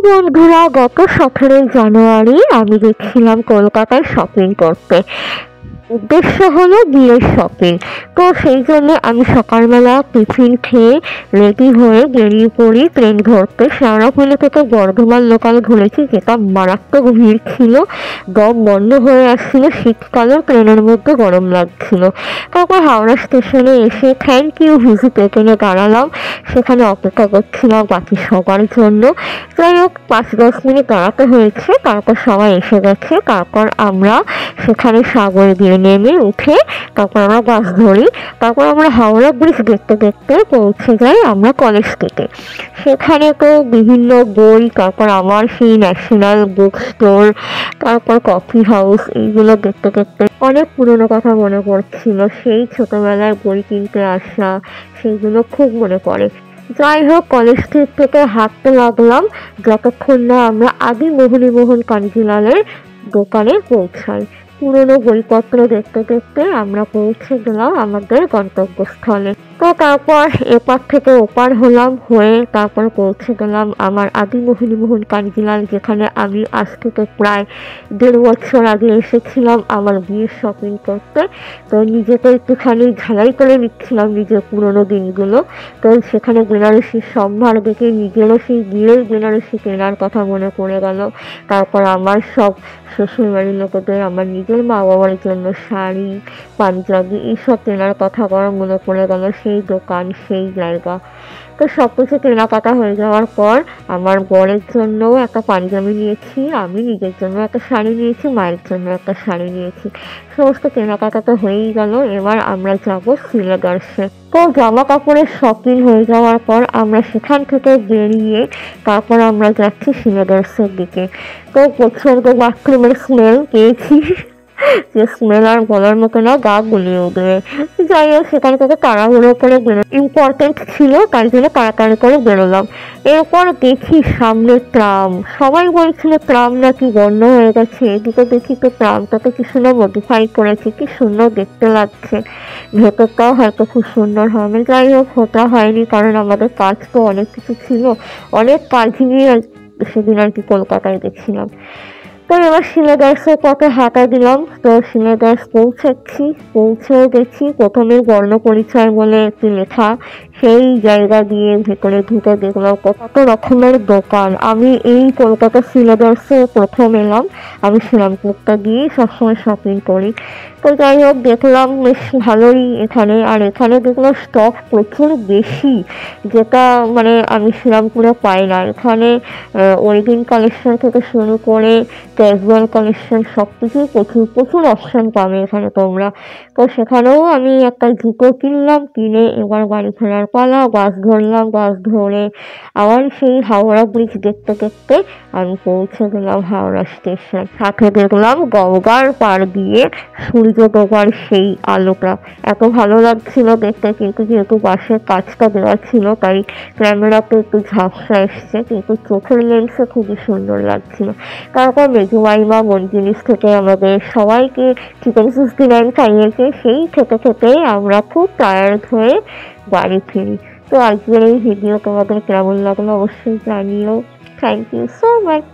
বন্ধুরা, গত 17 জানুয়ারি আমি গেছিলাম কলকাতায় শপিং করতে। উদ্দেশ্য হলো বিয়ের শপিং। তো সেই জন্য আমি সকালবেলা টিফিন খেয়ে রেডি হয়ে বেরিয়ে পড়ি ট্রেন ধরতে। শেওড়াফুলি থেকে বর্ধমান লোকাল ধরেছি, যেটা মারাত্মক ভিড় ছিল। দম বন্ধ হয়ে আসছিল, শীতকালেও ট্রেনের মধ্যে গরম লাগছিল। তারপর হাওড়া স্টেশনে এসে থ্যাংক ইউ ভিসি পেটনে দাঁড়ালাম। সেখানে অপেক্ষা করছিলাম বাকি সবার জন্য। যাই হোক, 5-10 মিনিট দাঁড়াতে হয়েছে, তারপর সবাই এসে গেছে। তারপর আমরা সেখানে সাগরে দিয়ে নেমে উঠে তারপর আমরা বাস ধরি। তারপর আমরা হাওড়া ব্রিজ দেখতে দেখতে পৌঁছে যাই আমরা কলেজ স্ট্রিটে। সেখানে তো বিভিন্ন বই, তারপর আমার সেই ন্যাশনাল বুক স্টোর, তারপর কফি হাউস, এইগুলো দেখতে দেখতে অনেক পুরনো কথা মনে পড়ছিল। সেই ছোটবেলায় বই কিনতে আসা, সেইগুলো খুব মনে পড়ে। যাই হোক, কলেজ স্ট্রিট থেকে হাঁটতে লাগলাম যতক্ষণ না আমরা আদি মোহন কাঞ্জিলালের দোকানে পৌঁছাই। পুরনো বইপত্র দেখতে দেখতে আমরা পৌঁছে গেলাম আমাদের গন্তব্যস্থলে। তো তারপর এপার থেকে ওপার হলাম, হয়ে তারপর পৌঁছে গেলাম আমার আদি মোহন কাঞ্জিলাল, যেখানে আমি আজ থেকে প্রায় 1.5 বছর আগে এসেছিলাম আমার বিয়ের শপিং করতে। তো নিজেকে একটুখানি ঝালাই করে নিচ্ছিলাম নিজের পুরনো দিনগুলো। তো সেখানে বেনারসির সম্ভার দেখে নিজেরও সেই বিয়ের বেনারসি কেনার কথা মনে পড়ে গেল। তারপর আমার সব শ্বশুরবাড়ির লোকেদের, আমার নিজের মা বাবার জন্য শাড়ি, পাঞ্জাবি, এইসব কেনার কথা মনে পড়ে গেল। সেই দোকান, সেই জায়গা। তো সব কিছু কেনাকাটা হয়ে যাওয়ার পর আমার বরের জন্যও একটা পাঞ্জাবি নিয়েছি, আমি নিজের জন্য একটা শাড়ি নিয়েছি, মায়ের জন্য একটা শাড়ি নিয়েছি। সমস্ত কেনাকাটা তো হয়েই গেল। এবার আমরা যাব সিলেদার্সে। তো জামা কাপড়ের শপিং হয়ে যাওয়ার পর আমরা সেখান থেকে বেরিয়ে তারপর আমরা যাচ্ছি সিলেদার্সের দিকে। তো প্রচণ্ড বাথরুমের স্মেল পেয়েছি, যে স্মেল আর বলার মতো না, গা গুলিয়ে উঠবে। যাই হোক, সেখান থেকে তাড়াহুড়ো করে ইম্পর্টেন্ট ছিল, তাই জন্য তাড়াতাড়ি করে বেরোলাম। এরপর দেখি সামনে ট্রাম। সবাই বলছিল ট্রাম নাকি বন্ধ হয়ে গেছে। এদিকে দেখি তো ট্রামটাকে কি সুন্দর মডিফাই করেছে, কি সুন্দর দেখতে লাগছে। ভেতরটাও হয়তো খুব সুন্দর হবে। যাই হোক, ওটা হয়নি, কারণ আমাদের কাজ তো অনেক কিছু ছিল, অনেক কাজ নিয়ে সেদিন আর কি কলকাতায় গেছিলাম। তো এবার সিলেদার্সের পথে হাঁটা দিলাম। তো সিলেদার্স পৌঁছেও গেছি। প্রথমে বর্ণ পরিচয় বলে একটি লেখা, সেই জায়গা দিয়ে ভেতরে ঢুকে দেখলাম কত রকমের দোকান। আমি এই কলকাতা সিলেদার্সে প্রথম এলাম। আমি শ্রীরামপুরটা দিয়েই সবসময় শপিং করি। তো যাই হোক, দেখলাম বেশ ভালোই এখানে। আর এখানে দেখলাম স্টক প্রচুর বেশি, যেটা মানে আমি শ্রীরামপুরে পাই না। এখানে ওয়েডিং কালেকশন থেকে শুরু করে ক্যাজুয়াল কালেকশন সব কিছুই প্রচুর অপশান পাবে এখানে তোমরা। তো সেখানেও আমি একটা জুতো কিনলাম, কিনে এবার বাড়ি ফেরার পালা। বাস ধরলাম, বাস ধরে আবার সেই হাওড়া ব্রিজ দেখতে দেখতে আমি পৌঁছে গেলাম হাওড়া স্টেশন। সাথে দেখলাম গঙ্গার পাড় দিয়ে সূর্য ডোবার সেই আলোটা এত ভালো লাগছিল দেখতে। কিন্তু যেহেতু বাসের কাজটা দেওয়া ছিল, তাই ক্যামেরাতে একটু ঝাপসা এসছে, কিন্তু চোখের লেন্সে খুবই সুন্দর লাগছিল। তারপর মেজুমাইমা জিনিস থেকে আমাদের সবাইকে চিকেন 69 খাইয়েছে। সেই খেতে খেতে আমরা খুব টায়ার্ড হয়ে বাড়ি ফিরি। তো আজকের এই ভিডিও তোমাদের কেমন লাগলো অবশ্যই জানিও। Thank you so much.